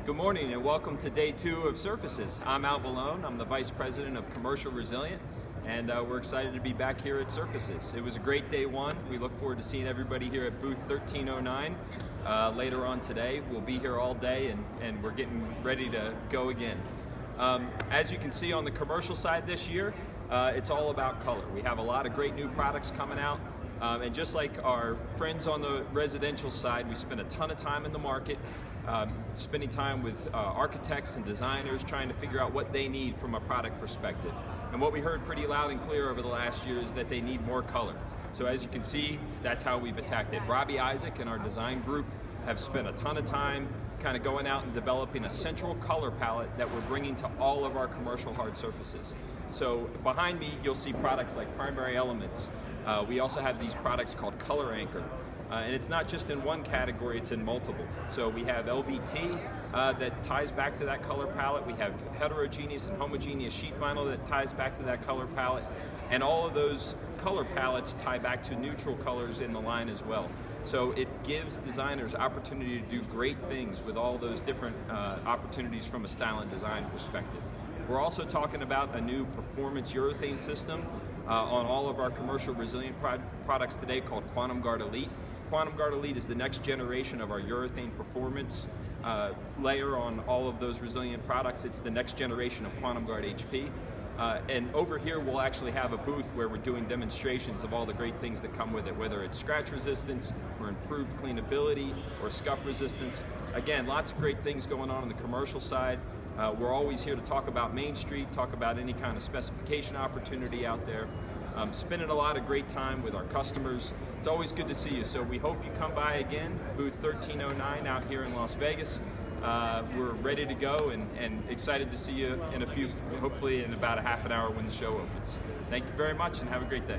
Good morning and welcome to day 2 of Surfaces. I'm Al Boulogne. I'm the Vice President of Commercial Resilient, and we're excited to be back here at Surfaces. It was a great day 1. We look forward to seeing everybody here at booth 1309 later on today. We'll be here all day and we're getting ready to go again. As you can see on the commercial side this year, it's all about color. We have a lot of great new products coming out. And just like our friends on the residential side, we spend a ton of time in the market, spending time with architects and designers trying to figure out what they need from a product perspective. And what we heard pretty loud and clear over the last year is that they need more color. So as you can see, that's how we've attacked it. Robbie Isaac and our design group have spent a ton of time kind of going out and developing a central color palette that we're bringing to all of our commercial hard surfaces. So behind me, you'll see products like Primary Elements. We also have these products called Color Anchor. And it's not just in one category, it's in multiple. So we have LVT that ties back to that color palette. We have heterogeneous and homogeneous sheet vinyl that ties back to that color palette. And all of those color palettes tie back to neutral colors in the line as well. So it gives designers opportunity to do great things with all those different opportunities from a style and design perspective. We're also talking about a new performance urethane system on all of our commercial resilient products today called Quantum Guard Elite. Quantum Guard Elite is the next generation of our urethane performance layer on all of those resilient products. It's the next generation of Quantum Guard HP. And over here we'll actually have a booth where we're doing demonstrations of all the great things that come with it, whether it's scratch resistance or improved cleanability or scuff resistance. Again, lots of great things going on the commercial side. We're always here to talk about Main Street, talk about any kind of specification opportunity out there. Spending a lot of great time with our customers. It's always good to see you, so we hope you come by again, booth 1309 out here in Las Vegas. We're ready to go and excited to see you in hopefully in about a half an hour when the show opens. Thank you very much and have a great day.